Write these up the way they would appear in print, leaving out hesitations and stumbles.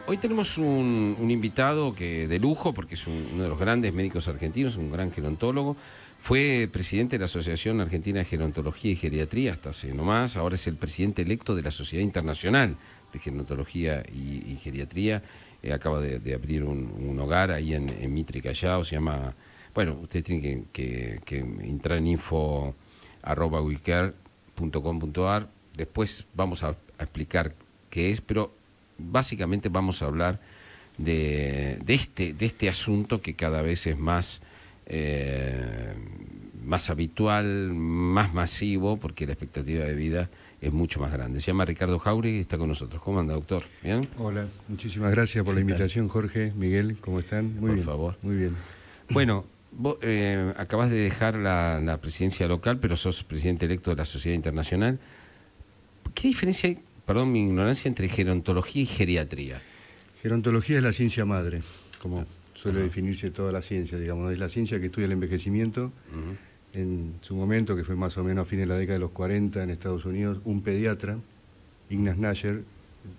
Hoy tenemos un invitado de lujo, porque es uno de los grandes médicos argentinos, un gran gerontólogo. Fue presidente de la Asociación Argentina de Gerontología y Geriatría hasta hace no más. Ahora es el presidente electo de la Sociedad Internacional de Gerontología y Geriatría. Acaba de abrir un hogar ahí en Mitre, Callao. Se llama... Bueno, ustedes tienen que entrar en info@wecare.com.ar. Después vamos a explicar qué es, pero básicamente vamos a hablar de este asunto que cada vez es más habitual, más masivo, porque la expectativa de vida es mucho más grande. Se llama Ricardo Jauregui y está con nosotros. ¿Cómo anda, doctor? ¿Bien? Hola, muchísimas gracias por la invitación, Jorge, Miguel, ¿cómo están? Muy bien. Por favor. Muy bien. Bueno, vos acabás de dejar la presidencia local, pero sos presidente electo de la Sociedad Internacional. ¿Qué diferencia hay, perdón mi ignorancia, entre gerontología y geriatría? Gerontología es la ciencia madre, como suele definirse toda la ciencia, digamos. Es la ciencia que estudia el envejecimiento. En su momento, que fue más o menos a fines de la década de los 40 en Estados Unidos, un pediatra, Ignaz Nasher,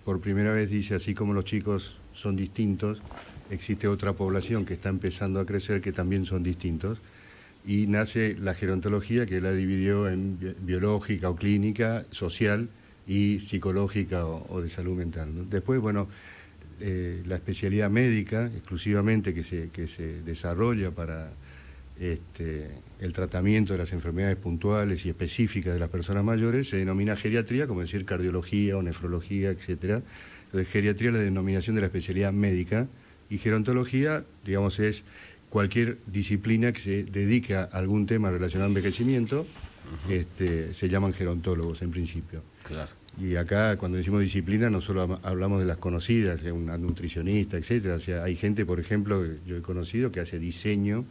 por primera vez dice, así como los chicos son distintos, existe otra población que está empezando a crecer que también son distintos. Y nace la gerontología, que la dividió en biológica o clínica, social y psicológica o de salud mental, ¿no? Después, bueno, la especialidad médica exclusivamente que se desarrolla para el tratamiento de las enfermedades puntuales y específicas de las personas mayores se denomina geriatría, como decir cardiología o nefrología, etcétera. Entonces, geriatría es la denominación de la especialidad médica y gerontología, digamos, es cualquier disciplina que se dedique a algún tema relacionado al envejecimiento. Se llaman gerontólogos en principio. Claro. Y acá, cuando decimos disciplina, no solo hablamos de las conocidas, de una nutricionista, etcétera. O sea, hay gente, por ejemplo, que yo he conocido, que hace diseño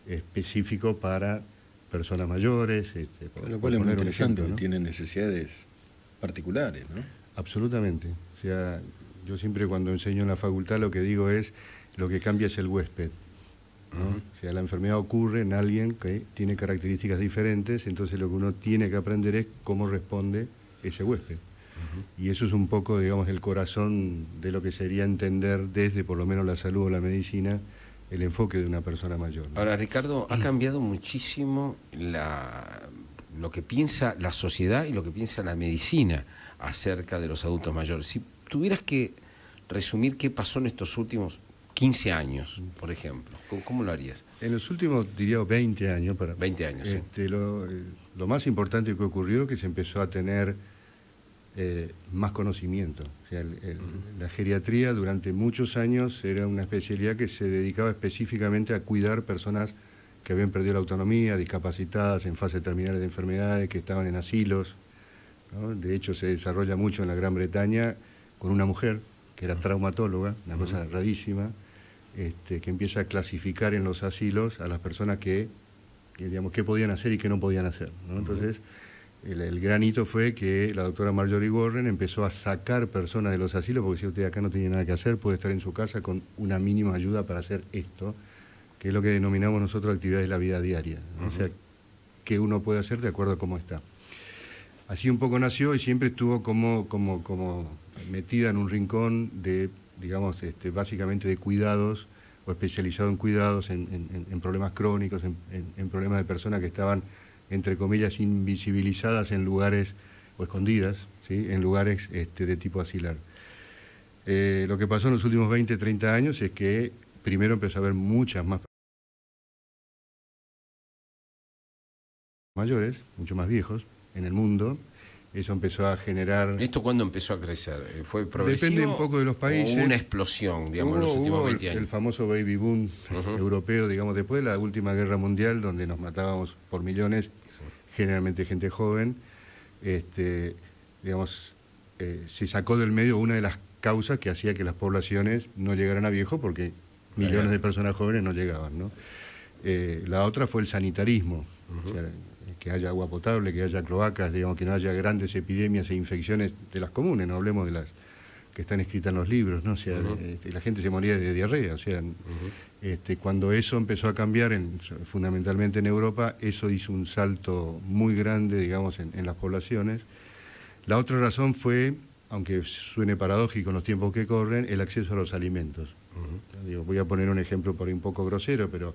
específico para personas mayores. Lo cual es muy interesante, ¿no? Tienen necesidades particulares, ¿no? Absolutamente. O sea, yo siempre cuando enseño en la facultad lo que digo es, lo que cambia es el huésped, ¿no? O sea, la enfermedad ocurre en alguien que tiene características diferentes, entonces lo que uno tiene que aprender es cómo responde ese huésped. Y eso es un poco, digamos, el corazón de lo que sería entender desde por lo menos la salud o la medicina el enfoque de una persona mayor, ¿no? Ahora, Ricardo, ha cambiado muchísimo lo que piensa la sociedad y lo que piensa la medicina acerca de los adultos mayores. Si tuvieras que resumir qué pasó en estos últimos 15 años, por ejemplo, ¿cómo lo harías? En los últimos, diría, 20 años... 20 años, sí. Lo más importante que ocurrió es que se empezó a tener más conocimiento. O sea, la geriatría durante muchos años era una especialidad que se dedicaba específicamente a cuidar personas que habían perdido la autonomía, discapacitadas en fase terminal de enfermedades, que estaban en asilos, ¿no? De hecho, se desarrolla mucho en la Gran Bretaña con una mujer que era traumatóloga, una cosa rarísima, que empieza a clasificar en los asilos a las personas que digamos, qué podían hacer y qué no podían hacer, ¿no? Entonces, el gran hito fue que la doctora Marjorie Warren empezó a sacar personas de los asilos, porque si usted acá no tiene nada que hacer, puede estar en su casa con una mínima ayuda para hacer esto, que es lo que denominamos nosotros actividades de la vida diaria, ¿no? O sea, qué uno puede hacer de acuerdo a cómo está. Así un poco nació y siempre estuvo como metida en un rincón de, digamos, básicamente de cuidados, o especializado en cuidados, en problemas crónicos, en problemas de personas que estaban, entre comillas, invisibilizadas en lugares, o escondidas, ¿sí? En lugares de tipo asilar. Lo que pasó en los últimos 20, 30 años es que primero empezó a haber muchas más mayores, mucho más viejos, en el mundo. Eso empezó a generar... ¿Esto cuándo empezó a crecer? ¿Fue progresivo? Depende un poco de los países. ¿O una explosión, digamos, en los últimos 20 años? El famoso baby boom europeo, digamos, después de la última guerra mundial, donde nos matábamos por millones, generalmente gente joven, digamos, se sacó del medio una de las causas que hacía que las poblaciones no llegaran a viejo, porque millones de personas jóvenes no llegaban, ¿no? La otra fue el sanitarismo, o sea, que haya agua potable, que haya cloacas, digamos, que no haya grandes epidemias e infecciones de las comunes, no hablemos de las que están escritas en los libros, ¿no? O sea, la gente se moría de diarrea, o sea, cuando eso empezó a cambiar, fundamentalmente en Europa, eso hizo un salto muy grande, digamos, en las poblaciones. La otra razón fue aunque suene paradójico en los tiempos que corren, el acceso a los alimentos. Digo, voy a poner un ejemplo por ahí un poco grosero, pero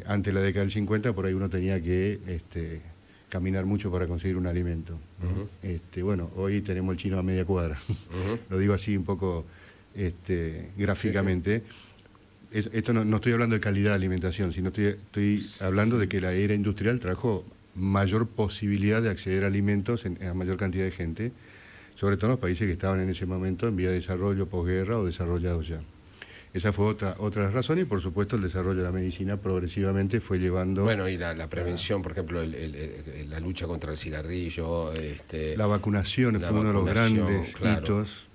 antes de la década del 50 por ahí uno tenía que caminar mucho para conseguir un alimento. Bueno, hoy tenemos el chino a media cuadra. Lo digo así un poco gráficamente. Sí, sí. Esto no estoy hablando de calidad de alimentación, sino estoy hablando de que la era industrial trajo mayor posibilidad de acceder a alimentos a mayor cantidad de gente, sobre todo en los países que estaban en ese momento en vía de desarrollo, posguerra o desarrollados ya. Esa fue otra razón, y por supuesto el desarrollo de la medicina progresivamente fue llevando... Bueno, y la prevención, por ejemplo, la lucha contra el cigarrillo... la vacunación fue uno de los grandes hitos.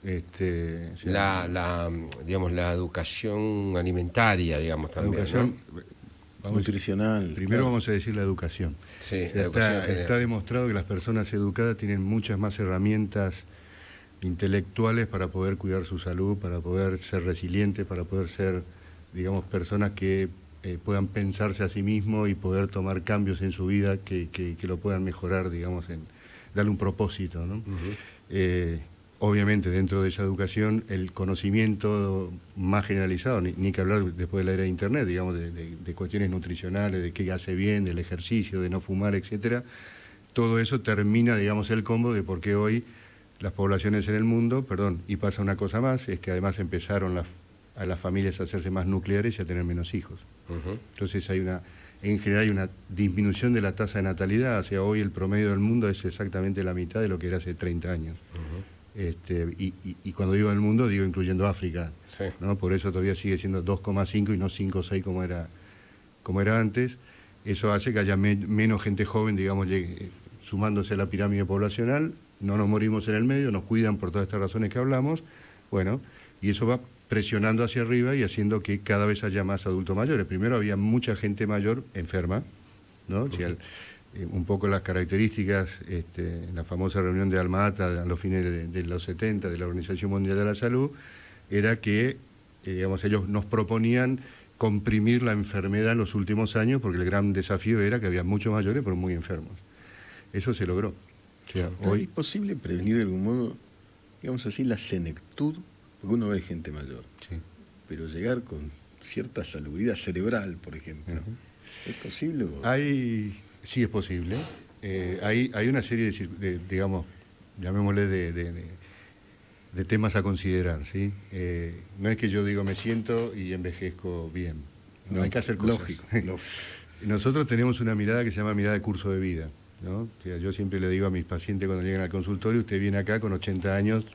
Digamos, la educación alimentaria, digamos, también. La educación, nutricional. Primero vamos a decir la educación. Sí, la educación está demostrado que las personas educadas tienen muchas más herramientas intelectuales para poder cuidar su salud, para poder ser resilientes, para poder ser, digamos, personas que puedan pensarse a sí mismos y poder tomar cambios en su vida que lo puedan mejorar, digamos, darle un propósito, ¿no? Obviamente, dentro de esa educación, el conocimiento más generalizado, ni que hablar después de la era de Internet, digamos, de cuestiones nutricionales, de qué hace bien, del ejercicio, de no fumar, etcétera, todo eso termina, digamos, el combo de por qué hoy las poblaciones en el mundo, y pasa una cosa más, es que además empezaron a las familias a hacerse más nucleares y a tener menos hijos. Entonces en general hay una disminución de la tasa de natalidad, o sea, hoy el promedio del mundo es exactamente la mitad de lo que era hace 30 años. Y cuando digo del mundo, digo incluyendo África, sí, ¿no? Por eso todavía sigue siendo 2,5 y no 5 o 6 como era antes. Eso hace que haya menos gente joven, digamos, sumándose a la pirámide poblacional. No nos morimos en el medio, nos cuidan por todas estas razones que hablamos, y eso va presionando hacia arriba y haciendo que cada vez haya más adultos mayores. Primero había mucha gente mayor enferma, ¿no? O sea, un poco las características, en la famosa reunión de Alma-Ata a los fines de los 70 de la Organización Mundial de la Salud, era que, digamos, ellos nos proponían comprimir la enfermedad en los últimos años, porque el gran desafío era que había muchos mayores pero muy enfermos. Eso se logró. O sea, hoy es posible prevenir de algún modo, digamos así, la senectud, porque uno ve gente mayor, sí, pero llegar con cierta salubridad cerebral, por ejemplo, ¿es posible? Sí es posible. Hay una serie de digamos, llamémosle de temas a considerar, ¿sí? No es que yo digo me siento y envejezco bien. No, hay que hacer cosas. Lógico. Nosotros tenemos una mirada que se llama mirada de curso de vida, ¿no? O sea, yo siempre le digo a mis pacientes cuando llegan al consultorio, usted viene acá con 80 años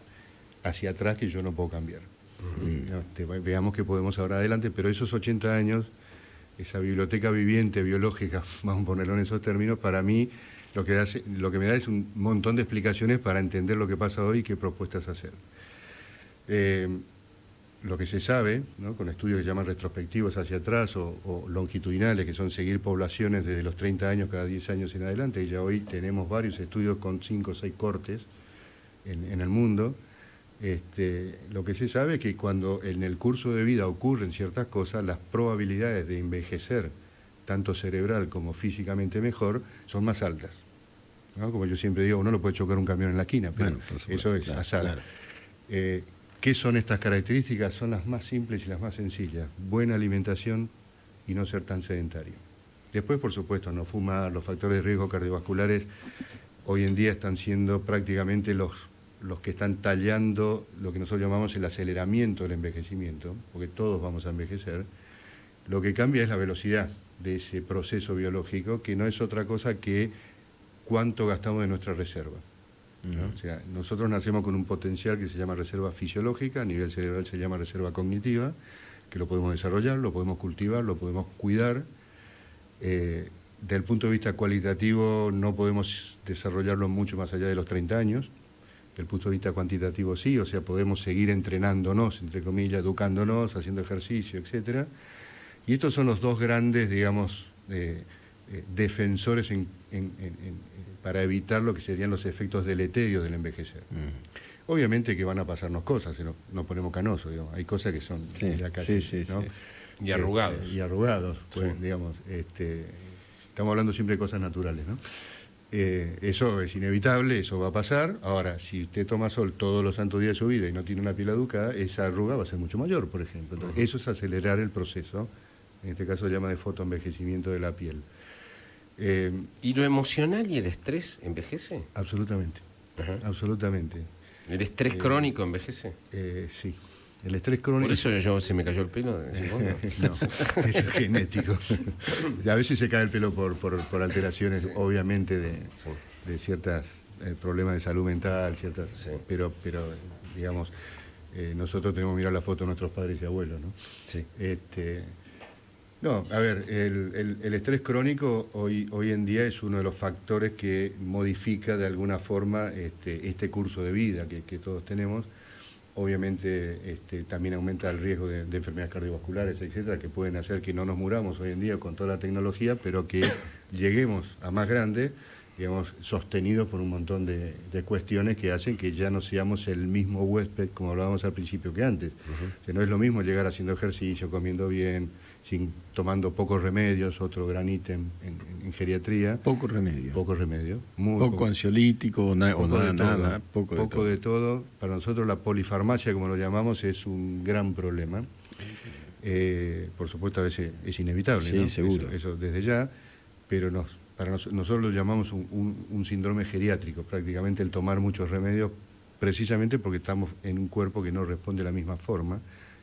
hacia atrás que yo no puedo cambiar. ¿No? Veamos qué podemos ahora adelante, pero esos 80 años, esa biblioteca viviente, biológica, vamos a ponerlo en esos términos, para mí lo que me da es un montón de explicaciones para entender lo que pasa hoy y qué propuestas hacer. Lo que se sabe, ¿no? Con estudios que se llaman retrospectivos hacia atrás o longitudinales, que son seguir poblaciones desde los 30 años, cada 10 años en adelante, y ya hoy tenemos varios estudios con 5 o 6 cortes en el mundo. Lo que se sabe es que cuando en el curso de vida ocurren ciertas cosas, las probabilidades de envejecer, tanto cerebral como físicamente mejor, son más altas, ¿no? Como yo siempre digo, uno lo puede chocar un camión en la esquina, pero eso es azar. Claro. ¿Qué son estas características? Son las más simples y las más sencillas. Buena alimentación y no ser tan sedentario. Después, por supuesto, no fumar. Los factores de riesgo cardiovasculares hoy en día están siendo prácticamente los que están tallando lo que nosotros llamamos el aceleramiento del envejecimiento, porque todos vamos a envejecer. Lo que cambia es la velocidad de ese proceso biológico, que no es otra cosa que cuánto gastamos de nuestra reserva, ¿no? O sea, nosotros nacemos con un potencial que se llama reserva fisiológica, a nivel cerebral se llama reserva cognitiva, que lo podemos desarrollar, lo podemos cultivar, lo podemos cuidar. Desde el punto de vista cualitativo no podemos desarrollarlo mucho más allá de los 30 años. Desde el punto de vista cuantitativo sí, o sea, podemos seguir entrenándonos, entre comillas, educándonos, haciendo ejercicio, etcétera. Y estos son los dos grandes, digamos, defensores para evitar lo que serían los efectos deleterios del envejecer. Obviamente que van a pasarnos cosas, nos ponemos canosos, digamos. Hay cosas que son ya casi, ¿no? Y arrugados. Y arrugados, pues, digamos. Estamos hablando siempre de cosas naturales, ¿no? Eso es inevitable, eso va a pasar. Ahora, si usted toma sol todos los santos días de su vida y no tiene una piel educada, esa arruga va a ser mucho mayor, por ejemplo. Entonces, eso es acelerar el proceso. En este caso se llama de fotoenvejecimiento de la piel. ¿Y lo emocional y el estrés envejece? Absolutamente, absolutamente. ¿El estrés crónico envejece? Sí. El estrés crónico... Por eso se me cayó el pelo. No, eso es genético. A veces se cae el pelo por alteraciones, sí, obviamente, de ciertos problemas de salud mental, sí, pero digamos, nosotros tenemos que mirar la foto de nuestros padres y abuelos, ¿no? Sí. No, a ver, el estrés crónico hoy en día es uno de los factores que modifica de alguna forma este curso de vida que todos tenemos. Obviamente también aumenta el riesgo de enfermedades cardiovasculares, etcétera, que pueden hacer que no nos muramos hoy en día con toda la tecnología, pero que lleguemos a más grande, digamos, sostenidos por un montón de cuestiones que hacen que ya no seamos el mismo huésped, como hablábamos al principio, que antes. O sea, no es lo mismo llegar haciendo ejercicio, comiendo bien, tomando pocos remedios, otro gran ítem en geriatría. Poco remedio. Poco remedio. Poco ansiolítico o nada. Poco de todo. Para nosotros la polifarmacia, como lo llamamos, es un gran problema. Por supuesto, a veces es inevitable, sí, ¿no? Seguro. Eso desde ya, pero nosotros lo llamamos un síndrome geriátrico, prácticamente el tomar muchos remedios, precisamente porque estamos en un cuerpo que no responde de la misma forma,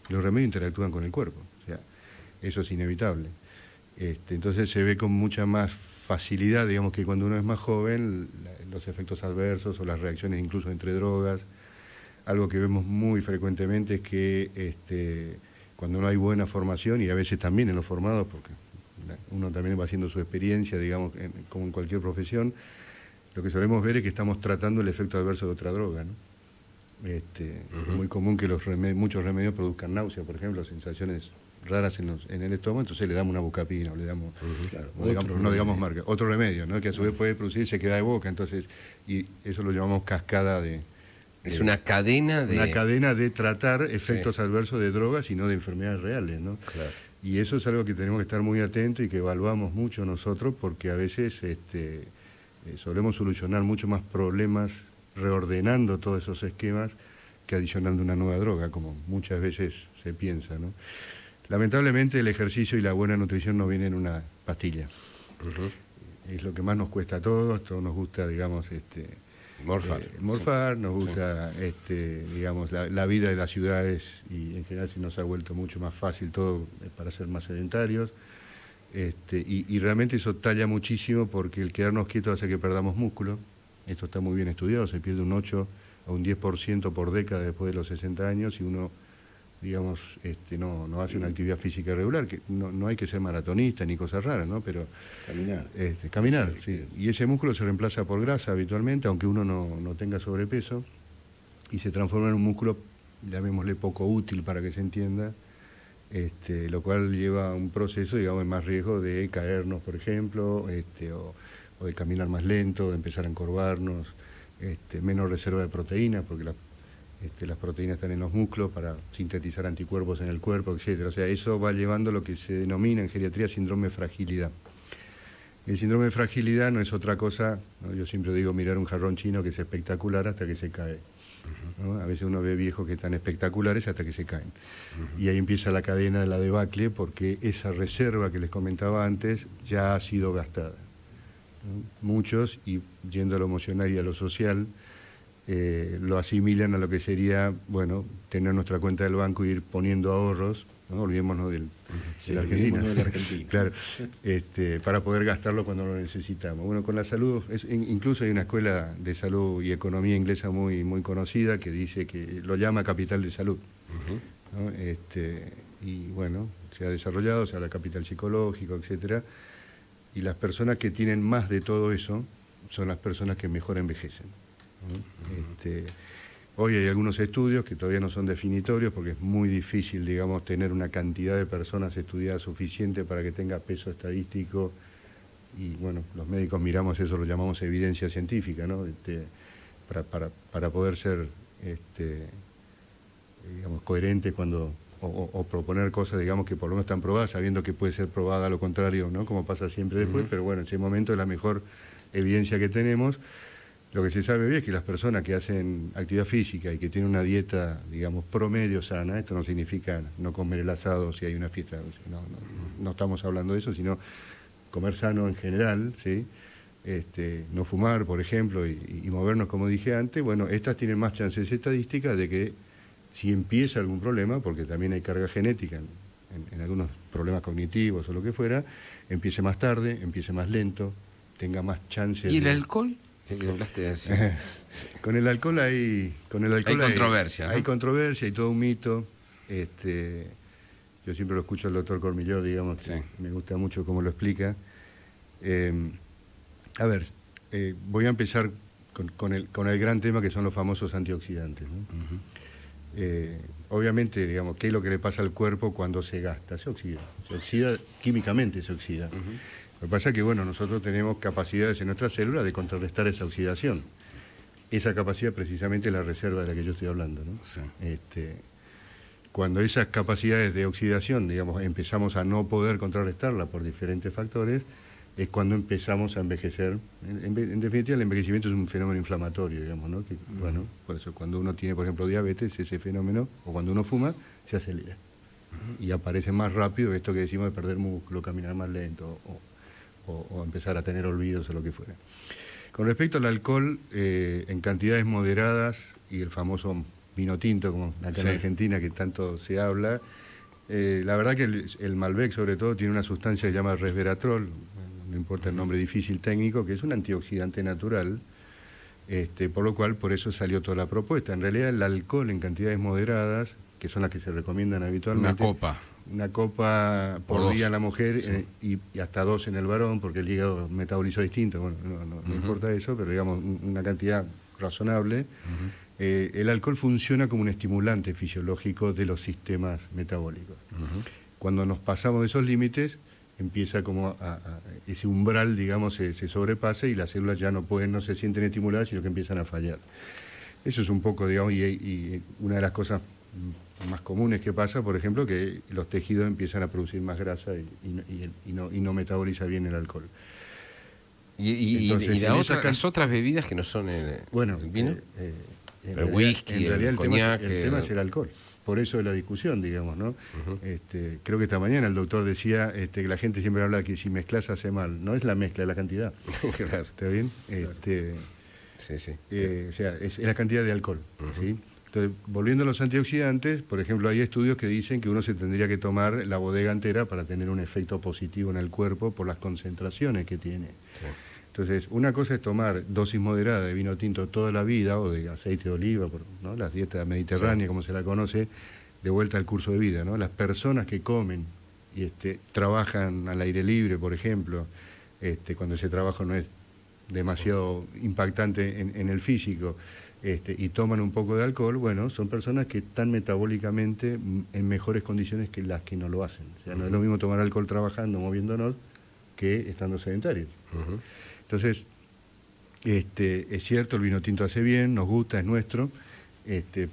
y los remedios interactúan con el cuerpo. O sea, eso es inevitable. Entonces se ve con mucha más facilidad, digamos, que cuando uno es más joven, los efectos adversos o las reacciones incluso entre drogas. Algo que vemos muy frecuentemente es que cuando no hay buena formación, y a veces también en los formados, porque uno también va haciendo su experiencia, digamos, como en cualquier profesión, lo que solemos ver es que estamos tratando el efecto adverso de otra droga, ¿no? Es muy común que muchos remedios produzcan náusea, por ejemplo, sensaciones raras en el estómago, entonces le damos una bucapina, o le damos, no digamos marca, otro remedio, ¿no? Que a su vez puede producir sequedad de boca, entonces, y eso lo llamamos cascada de... Es una cadena de... Una cadena de tratar efectos adversos de drogas y no de enfermedades reales, ¿no? Claro. Y eso es algo que tenemos que estar muy atentos y que evaluamos mucho nosotros, porque a veces solemos solucionar mucho más problemas reordenando todos esos esquemas que adicionando una nueva droga, como muchas veces se piensa, ¿no? Lamentablemente el ejercicio y la buena nutrición no vienen en una pastilla. Es lo que más nos cuesta a todos nos gusta, digamos, morfar, nos gusta, digamos, la vida de las ciudades, y en general se nos ha vuelto mucho más fácil todo para ser más sedentarios, y realmente eso talla muchísimo, porque el quedarnos quietos hace que perdamos músculo. Esto está muy bien estudiado, se pierde un 8 a un 10% por década después de los 60 años, y uno, digamos, no hace una actividad física regular, que no hay que ser maratonista ni cosas raras, ¿no? Pero caminar, sí. Y ese músculo se reemplaza por grasa habitualmente, aunque uno no tenga sobrepeso, y se transforma en un músculo, llamémosle poco útil para que se entienda, lo cual lleva a un proceso, digamos, de más riesgo de caernos, por ejemplo, o de caminar más lento, de empezar a encorvarnos, menos reserva de proteínas, porque las proteínas están en los músculos para sintetizar anticuerpos en el cuerpo, etcétera. O sea, eso va llevando a lo que se denomina en geriatría síndrome de fragilidad. El síndrome de fragilidad no es otra cosa, ¿no? Yo siempre digo mirar un jarrón chino que es espectacular hasta que se cae, ¿no? A veces uno ve viejos que están espectaculares hasta que se caen. Y ahí empieza la cadena de la debacle, porque esa reserva que les comentaba antes ya ha sido gastada, ¿no? Muchos, y yendo a lo emocional y a lo social, lo asimilan a lo que sería, bueno, tener nuestra cuenta del banco y ir poniendo ahorros, ¿no? Olvidémonos de la Argentina. Claro, para poder gastarlo cuando lo necesitamos. Bueno, con la salud, incluso hay una escuela de salud y economía inglesa muy, muy conocida que dice que lo llama capital de salud, ¿no? Y bueno, se ha desarrollado, se habla de capital psicológico, etcétera, y las personas que tienen más de todo eso son las personas que mejor envejecen, ¿no? Hoy hay algunos estudios que todavía no son definitorios, porque es muy difícil, digamos, tener una cantidad de personas estudiadas suficiente para que tenga peso estadístico, y bueno, los médicos miramos eso, lo llamamos evidencia científica, ¿no? Para poder ser, digamos, coherentes cuando o proponer cosas, digamos, que por lo menos están probadas, sabiendo que puede ser probada lo contrario, ¿no? Como pasa siempre después, pero bueno, en ese momento es la mejor evidencia que tenemos. Lo que se sabe hoy es que las personas que hacen actividad física y que tienen una dieta, digamos, promedio sana, esto no significa no comer el asado si hay una fiesta, no estamos hablando de eso, sino comer sano en general, ¿sí? No fumar, por ejemplo, y movernos, como dije antes, bueno, estas tienen más chances estadísticas de que si empieza algún problema, porque también hay carga genética en algunos problemas cognitivos o lo que fuera, empiece más tarde, empiece más lento, tenga más chances. ¿Y el alcohol? Que hablaste de eso. Con el alcohol hay controversia, ¿no? Hay controversia, hay todo un mito. Yo siempre lo escucho al doctor Cormillot, digamos, que me gusta mucho cómo lo explica. A ver, voy a empezar con el gran tema que son los famosos antioxidantes, ¿no? Obviamente, digamos, ¿qué es lo que le pasa al cuerpo cuando se gasta? Se oxida químicamente, se oxida. Lo que pasa es que, bueno, nosotros tenemos capacidades en nuestras células de contrarrestar esa oxidación. Esa capacidad precisamente es la reserva de la que yo estoy hablando, ¿no? Sí. Cuando esas capacidades de oxidación, digamos, empezamos a no poder contrarrestarla por diferentes factores, es cuando empezamos a envejecer. En definitiva, el envejecimiento es un fenómeno inflamatorio, digamos, ¿no? Que, bueno, por eso cuando uno tiene, por ejemplo, diabetes, ese fenómeno, o cuando uno fuma, se acelera. Y aparece más rápido esto que decimos de perder músculo, caminar más lento, o empezar a tener olvidos o lo que fuera. Con respecto al alcohol, en cantidades moderadas, y el famoso vino tinto, como acá en Argentina, que tanto se habla, la verdad que el Malbec, sobre todo, tiene una sustancia que se llama resveratrol, no importa el nombre difícil técnico, que es un antioxidante natural, por lo cual, por eso salió toda la propuesta. En realidad, el alcohol en cantidades moderadas, que son las que se recomiendan habitualmente... Una copa por día en la mujer y hasta 2 en el varón, porque el hígado metaboliza distinto, bueno, no importa eso, pero digamos una cantidad razonable. El alcohol funciona como un estimulante fisiológico de los sistemas metabólicos. Cuando nos pasamos de esos límites, empieza como ese umbral, digamos, se sobrepasa y las células ya no se sienten estimuladas, sino que empiezan a fallar. Eso es un poco, digamos, y una de las cosas más comunes que pasa, por ejemplo, que los tejidos empiezan a producir más grasa y no metaboliza bien el alcohol. Entonces, las otras bebidas que no son el vino, el whisky, el coñac... El tema es el alcohol. Por eso es la discusión, digamos, ¿no? Creo que esta mañana el doctor decía que la gente siempre habla que si mezclas hace mal. No es la mezcla, es la cantidad. Claro. ¿Está bien? Sí. O sea, es la cantidad de alcohol, ¿sí? Entonces, volviendo a los antioxidantes, por ejemplo, hay estudios que dicen que uno se tendría que tomar la bodega entera para tener un efecto positivo en el cuerpo por las concentraciones que tiene. Sí. Entonces, una cosa es tomar dosis moderada de vino tinto toda la vida, o de aceite de oliva, ¿no? Las dietas mediterráneas, como se la conoce, de vuelta al curso de vida, ¿no? Las personas que comen y trabajan al aire libre, por ejemplo, cuando ese trabajo no es demasiado impactante en el físico, y toman un poco de alcohol, bueno, son personas que están metabólicamente en mejores condiciones que las que no lo hacen. O sea, no es lo mismo tomar alcohol trabajando, moviéndonos, que estando sedentarios. Entonces, es cierto, el vino tinto hace bien, nos gusta, es nuestro,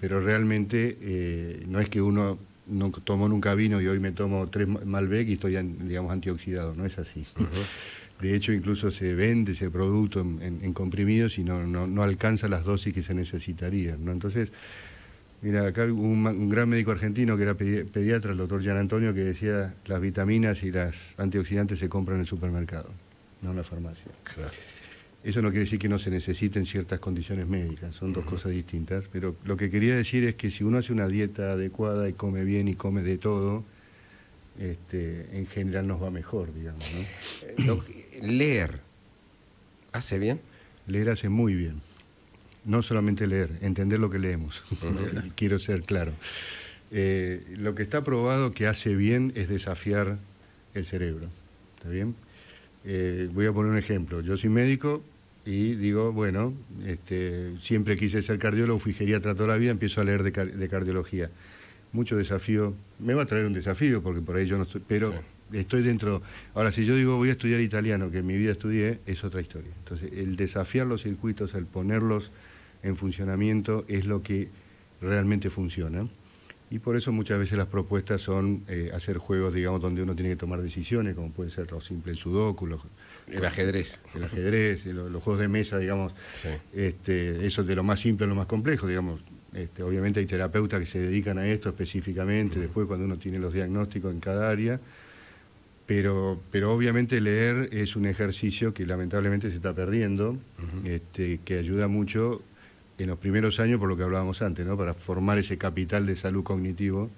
pero realmente no es que uno no tomó nunca vino y hoy me tomo 3 Malbec y estoy, digamos, antioxidado, no es así. De hecho, incluso se vende ese producto en comprimidos y no alcanza las dosis que se necesitarían, ¿no? Entonces, mira, acá hubo un gran médico argentino que era pediatra, el doctor Gian Antonio, que decía las vitaminas y las antioxidantes se compran en el supermercado, no en la farmacia. Claro. Eso no quiere decir que no se necesiten ciertas condiciones médicas, son dos cosas distintas, pero lo que quería decir es que si uno hace una dieta adecuada y come bien y come de todo, en general nos va mejor, digamos, ¿no? Leer, ¿hace bien? Leer hace muy bien. No solamente leer, entender lo que leemos. Quiero ser claro. Lo que está probado que hace bien es desafiar el cerebro. ¿Está bien? Voy a poner un ejemplo. Yo soy médico y digo, bueno, siempre quise ser cardiólogo, fui geriatra toda la vida, empiezo a leer de cardiología. Mucho desafío. Me va a traer un desafío porque por ahí yo no estoy... Pero estoy dentro... Ahora, si yo digo voy a estudiar italiano, que en mi vida estudié, es otra historia. Entonces, el desafiar los circuitos, el ponerlos en funcionamiento, es lo que realmente funciona. Y por eso muchas veces las propuestas son hacer juegos, digamos, donde uno tiene que tomar decisiones, como puede ser lo simple, el sudoku, El ajedrez. Los juegos de mesa, digamos, Sí. Eso de lo más simple a lo más complejo, digamos. Obviamente hay terapeutas que se dedican a esto específicamente, después cuando uno tiene los diagnósticos en cada área, pero obviamente leer es un ejercicio que lamentablemente se está perdiendo, que ayuda mucho en los primeros años, por lo que hablábamos antes, ¿no? Para formar ese capital de salud cognitivo.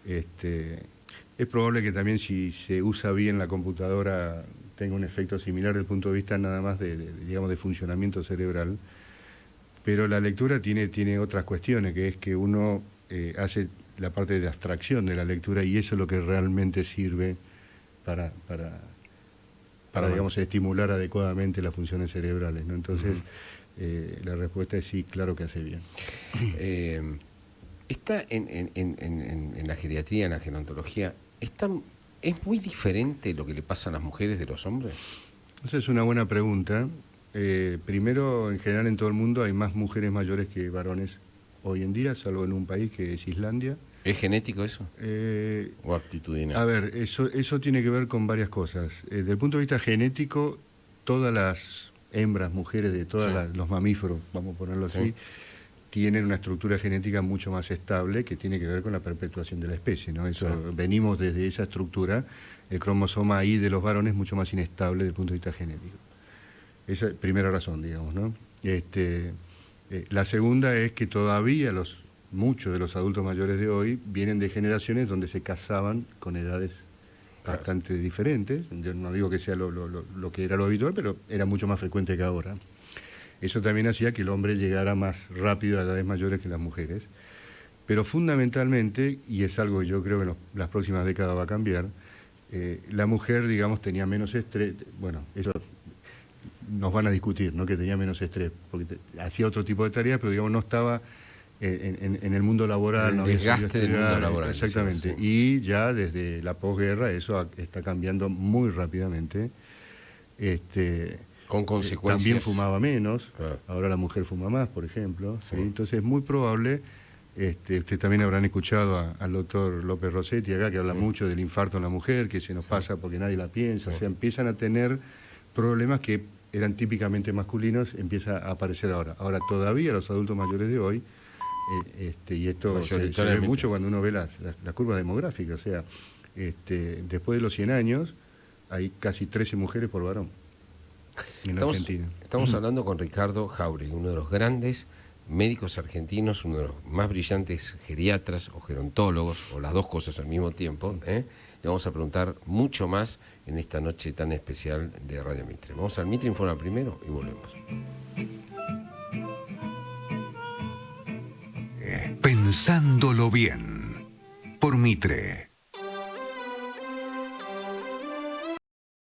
Es probable que también si se usa bien la computadora tenga un efecto similar desde el punto de vista nada más digamos, de funcionamiento cerebral, pero la lectura tiene otras cuestiones, que es que uno hace la parte de abstracción de la lectura y eso es lo que realmente sirve para digamos, estimular adecuadamente las funciones cerebrales, ¿no? Entonces, la respuesta es sí, claro que hace bien. Está en la geriatría, en la gerontología, ¿es muy diferente lo que le pasa a las mujeres de los hombres? Esa es una buena pregunta. Primero, en general en todo el mundo hay más mujeres mayores que varones hoy en día, salvo en un país que es Islandia. ¿Es genético eso? ¿O actitudinal? A ver, eso tiene que ver con varias cosas. Desde el punto de vista genético, todas las hembras, mujeres de todos los mamíferos, vamos a ponerlo así, tienen una estructura genética mucho más estable que tiene que ver con la perpetuación de la especie, ¿no? Venimos desde esa estructura. El cromosoma Y de los varones es mucho más inestable desde el punto de vista genético. Esa es la primera razón, digamos, ¿no? La segunda es que todavía muchos de los adultos mayores de hoy vienen de generaciones donde se casaban con edades bastante diferentes. Yo no digo que sea lo que era lo habitual, pero era mucho más frecuente que ahora. Eso también hacía que el hombre llegara más rápido a edades mayores que las mujeres. Pero fundamentalmente, y es algo que yo creo que en las próximas décadas va a cambiar, la mujer, digamos, tenía menos estrés. Bueno, eso nos van a discutir, ¿no? Que tenía menos estrés, porque hacía otro tipo de tareas, pero digamos no estaba en el mundo laboral. El desgaste del mundo laboral. Exactamente. Y ya desde la posguerra eso está cambiando muy rápidamente. Con consecuencias. También fumaba menos, Claro. Ahora la mujer fuma más, por ejemplo. ¿Sí? Entonces es muy probable, ustedes también habrán escuchado al doctor López Rossetti acá, que habla mucho del infarto en la mujer, que se nos pasa porque nadie la piensa. O sea, empiezan a tener problemas que eran típicamente masculinos, empieza a aparecer ahora. Ahora todavía los adultos mayores de hoy, y esto se ve mucho cuando uno ve la curva demográfica, o sea, después de los 100 años hay casi 13 mujeres por varón en Argentina. Estamos hablando con Ricardo Jáuregui, uno de los grandes médicos argentinos, uno de los más brillantes geriatras o gerontólogos, o las dos cosas al mismo tiempo. Le vamos a preguntar mucho más en esta noche tan especial de Radio Mitre. Vamos al Mitre Informa primero y volvemos. Pensándolo bien, por Mitre.